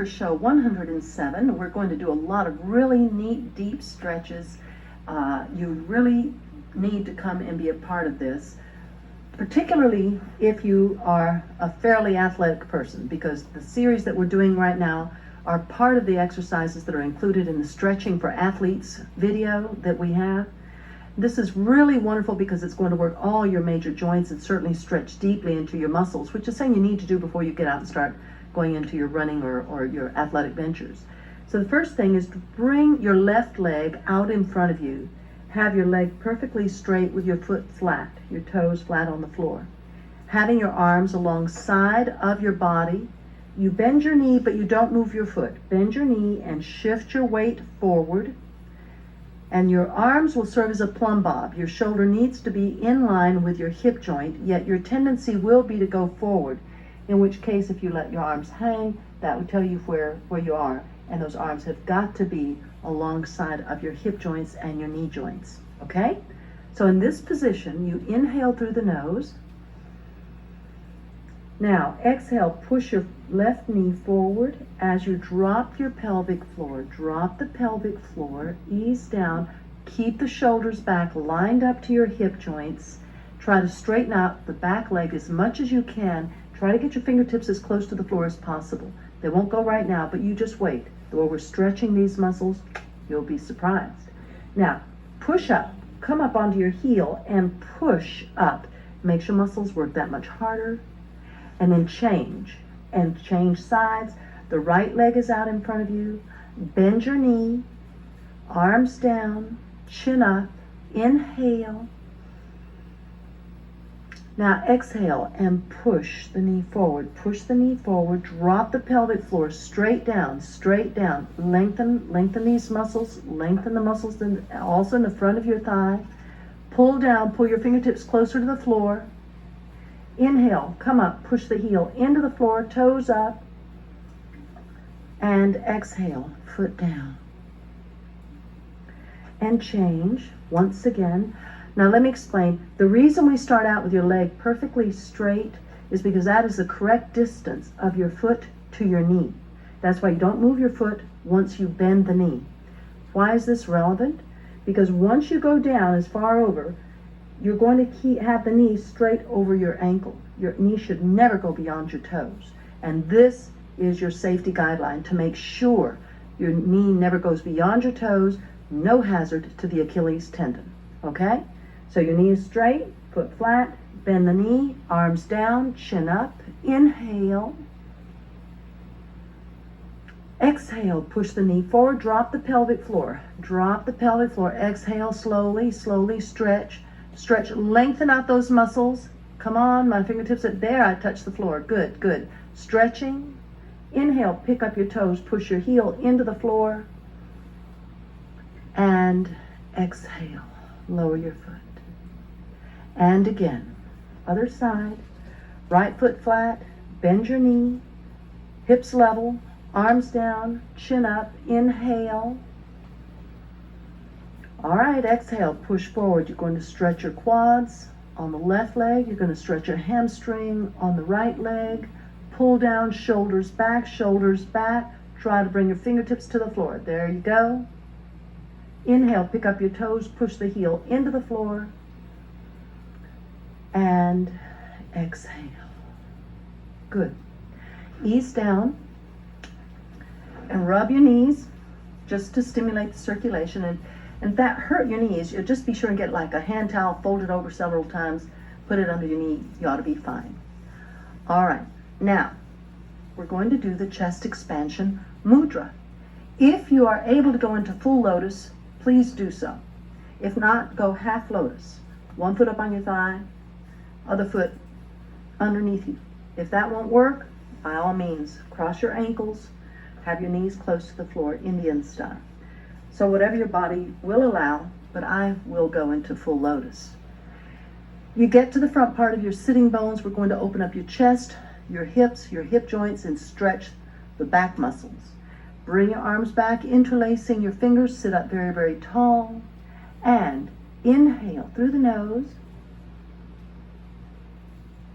for show 107. We're going to do a lot of really neat, deep stretches. You really need to come and be a part of this, particularly if you are a fairly athletic person, because the series that we're doing right now are part of the exercises that are included in the Stretching for Athletes video that we have. This is really wonderful because it's going to work all your major joints and certainly stretch deeply into your muscles, which is something you need to do before you get out and start going into your running or your athletic ventures. So the first thing is to bring your left leg out in front of you. Have your leg perfectly straight with your foot flat, your toes flat on the floor. Having your arms alongside of your body, you bend your knee, but you don't move your foot. Bend your knee and shift your weight forward, and your arms will serve as a plumb bob. Your shoulder needs to be in line with your hip joint, yet your tendency will be to go forward, in which case if you let your arms hang, that would tell you where you are, and those arms have got to be alongside of your hip joints and your knee joints, okay? So in this position, you inhale through the nose. Now, exhale, push your left knee forward as you drop your pelvic floor. Drop the pelvic floor, ease down, keep the shoulders back, lined up to your hip joints. Try to straighten out the back leg as much as you can. Try to get your fingertips as close to the floor as possible. They won't go right now, but you just wait. The way we're stretching these muscles, you'll be surprised. Now, push up, come up onto your heel and push up. Makes your muscles work that much harder. And then change sides. The right leg is out in front of you. Bend your knee, arms down, chin up, inhale. Now exhale and push the knee forward. Push the knee forward, drop the pelvic floor straight down, lengthen these muscles, lengthen the muscles also in the front of your thigh. Pull down, pull your fingertips closer to the floor. Inhale, come up, push the heel into the floor, toes up, and exhale, foot down. And change once again. Now let me explain. The reason we start out with your leg perfectly straight is because that is the correct distance of your foot to your knee. That's why you don't move your foot once you bend the knee. Why is this relevant? Because once you go down as far over, you're going to have the knee straight over your ankle. Your knee should never go beyond your toes. And this is your safety guideline to make sure your knee never goes beyond your toes, no hazard to the Achilles tendon, okay? So your knee is straight, foot flat, bend the knee, arms down, chin up, inhale. Exhale, push the knee forward, drop the pelvic floor. Drop the pelvic floor, exhale slowly, stretch. Stretch, lengthen out those muscles. Come on, my fingertips are there. I touch the floor. Good. Stretching. Inhale, pick up your toes, push your heel into the floor. And exhale, lower your foot. And again, other side. Right foot flat, bend your knee, hips level, arms down, chin up, inhale. All right, exhale, push forward. You're going to stretch your quads on the left leg. You're going to stretch your hamstring on the right leg. Pull down, shoulders back. Try to bring your fingertips to the floor. There you go. Inhale, pick up your toes, push the heel into the floor. And exhale. Good. Ease down and rub your knees just to stimulate the circulation. And if that hurt your knees, you'll just be sure and get like a hand towel, fold it over several times, put it under your knee. You ought to be fine. All right, now we're going to do the chest expansion mudra. If you are able to go into full lotus, please do so. If not, go half lotus. One foot up on your thigh, other foot underneath you. If that won't work, by all means, cross your ankles, have your knees close to the floor, Indian style. So whatever your body will allow, but I will go into full lotus. You get to the front part of your sitting bones. We're going to open up your chest, your hips, your hip joints, and stretch the back muscles. Bring your arms back, interlacing your fingers. Sit up very, very tall. And inhale through the nose.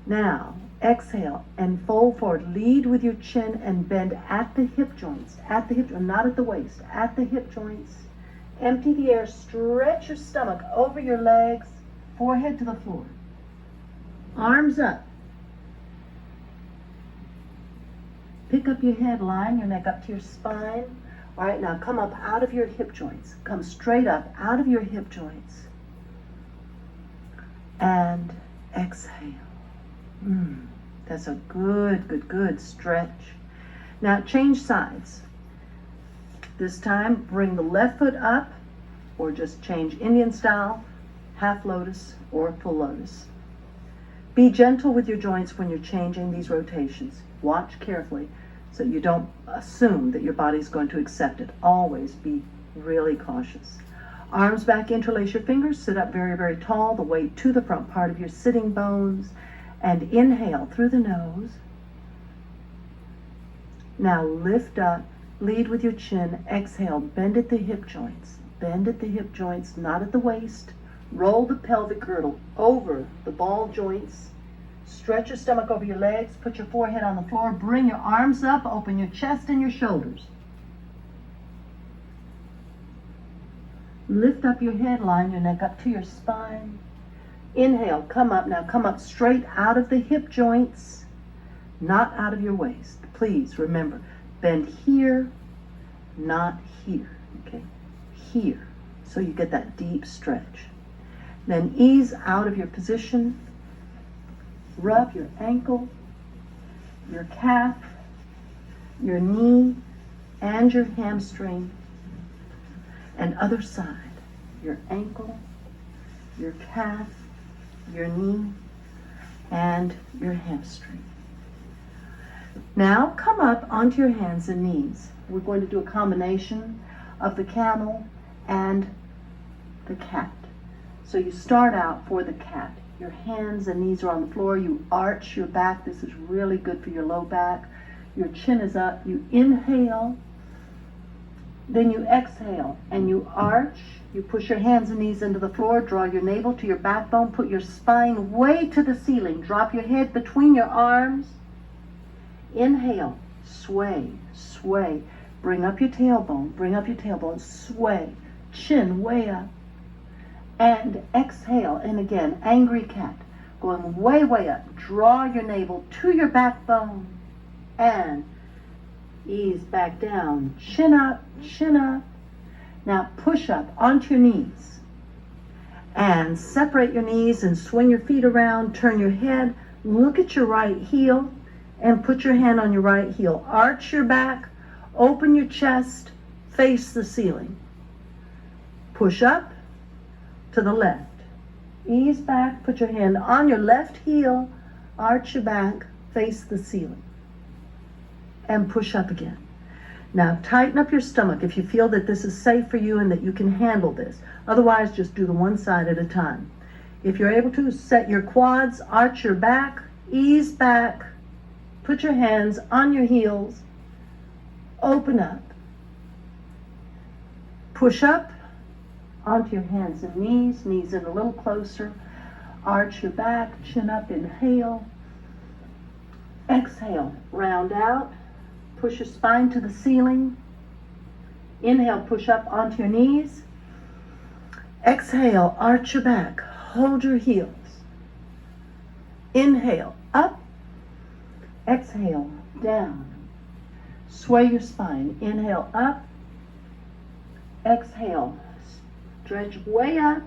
Now, Exhale and fold forward. Lead with your chin and bend at the hip joints. At the hip, not at the waist, at the hip joints. Empty the air. Stretch your stomach over your legs. Forehead to the floor. Arms up. Pick up your head, line your neck up to your spine. All right, now come up out of your hip joints. Come straight up out of your hip joints. And exhale. That's a good stretch. Now change sides. This time bring the left foot up, or just change Indian style, half lotus or full lotus. Be gentle with your joints when you're changing these rotations. Watch carefully so you don't assume that your body's going to accept it. Always be really cautious. Arms back, interlace your fingers, sit up very tall, the weight to the front part of your sitting bones, and inhale through the nose. Now lift up, lead with your chin, exhale, bend at the hip joints. Bend at the hip joints, not at the waist. Roll the pelvic girdle over the ball joints. Stretch your stomach over your legs, put your forehead on the floor, bring your arms up, open your chest and your shoulders. Lift up your head, line your neck up to your spine. Inhale, come up. Now come up straight out of the hip joints, not out of your waist. Please remember, bend here, not here, okay? Here, so you get that deep stretch. Then ease out of your position. Rub your ankle, your calf, your knee, and your hamstring. And other side, your ankle, your calf, your knee, and your hamstring. Now come up onto your hands and knees. We're going to do a combination of the camel and the cat. So you start out for the cat. Your hands and knees are on the floor. You arch your back. This is really good for your low back. Your chin is up. You inhale. Then you exhale and you arch. You push your hands and knees into the floor. Draw your navel to your backbone. Put your spine way to the ceiling. Drop your head between your arms. Inhale. Sway. Sway. Bring up your tailbone. Bring up your tailbone. Sway. Chin way up. And exhale, and again, angry cat, going way up. Draw your navel to your backbone and ease back down. Chin up, chin up. Now push up onto your knees and separate your knees and swing your feet around. Turn your head, look at your right heel and put your hand on your right heel. Arch your back, open your chest, face the ceiling. Push up to the left. Ease back, put your hand on your left heel, arch your back, face the ceiling. And push up again. Now tighten up your stomach if you feel that this is safe for you and that you can handle this. Otherwise, just do the one side at a time. If you're able to, set your quads, arch your back, ease back, put your hands on your heels, open up, push up, onto your hands and knees in a little closer. Arch your back, chin up, inhale. Exhale, round out. Push your spine to the ceiling. Inhale, push up onto your knees. Exhale, arch your back, hold your heels. Inhale, up. Exhale, down. Sway your spine. Inhale, up. Exhale, stretch way up.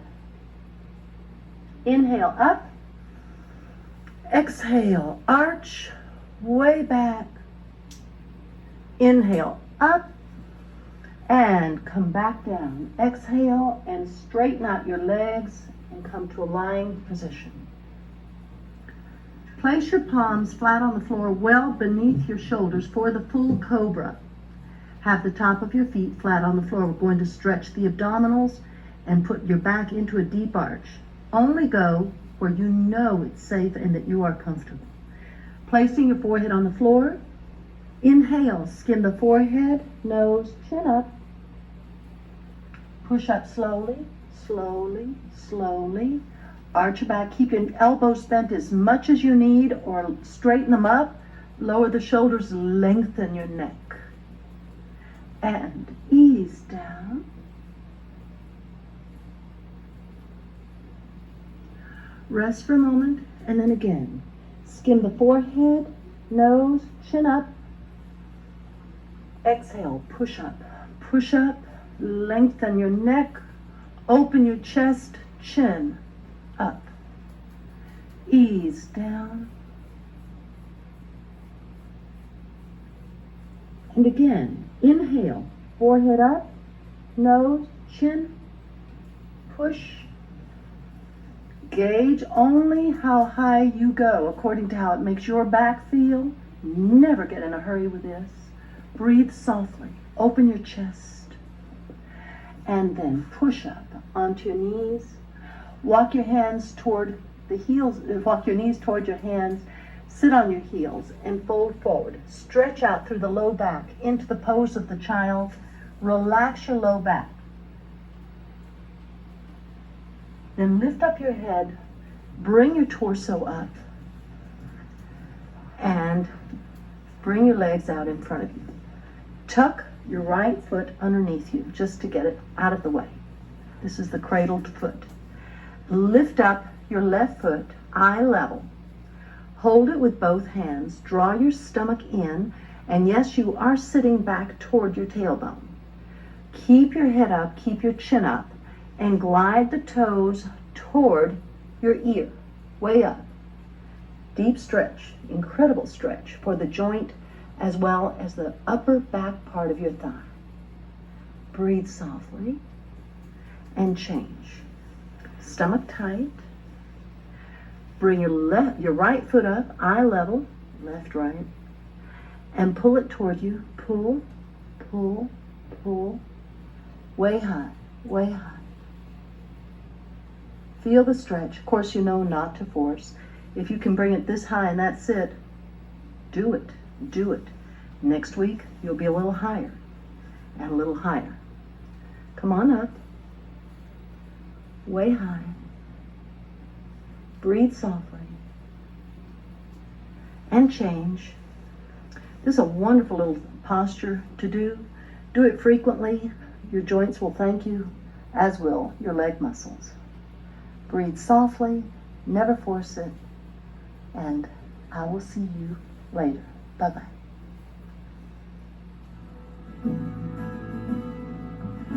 Inhale, up. Exhale, arch, way back. Inhale, up. And come back down. Exhale and straighten out your legs and come to a lying position. Place your palms flat on the floor, well beneath your shoulders for the full cobra. Have the top of your feet flat on the floor. We're going to stretch the abdominals and put your back into a deep arch. Only go where you know it's safe and that you are comfortable. Placing your forehead on the floor. Inhale, skim the forehead, nose, chin up. Push up slowly, slowly, slowly. Arch your back, keep your elbows bent as much as you need, or straighten them up. Lower the shoulders, lengthen your neck. And ease down. Rest for a moment, and then again. Skim the forehead, nose, chin up. Exhale, push up. Push up, lengthen your neck, open your chest, chin up. Ease down. And again, inhale, forehead up, nose, chin, push. Gauge only how high you go according to how it makes your back feel. Never get in a hurry with this. Breathe softly, open your chest, and then push up onto your knees. Walk your hands toward the heels, walk your knees toward your hands. Sit on your heels and fold forward. Stretch out through the low back into the pose of the child. Relax your low back. Then lift up your head, bring your torso up, and bring your legs out in front of you. Tuck your right foot underneath you just to get it out of the way. This is the cradled foot. Lift up your left foot, eye level. Hold it with both hands. Draw your stomach in, and yes, you are sitting back toward your tailbone. Keep your head up, keep your chin up, and glide the toes toward your ear, way up. Deep stretch, incredible stretch for the joint as well as the upper back part of your thigh. Breathe softly and change. Stomach tight. Bring your right foot up, eye level, left, right, and pull it toward you. Pull, pull, pull, way high, way high. Feel the stretch. Of course, you know not to force. If you can bring it this high and that's it, do it, do it. Next week, you'll be a little higher and a little higher. Come on up, way high. Breathe softly and change. This is a wonderful little posture to do. Do it frequently. Your joints will thank you, as will your leg muscles. Breathe softly, never force it, and I will see you later. Bye-bye.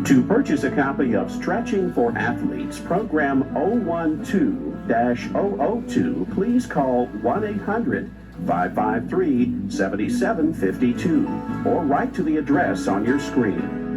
To purchase a copy of Stretching for Athletes, program 012-002, please call 1-800-553-7752 or write to the address on your screen.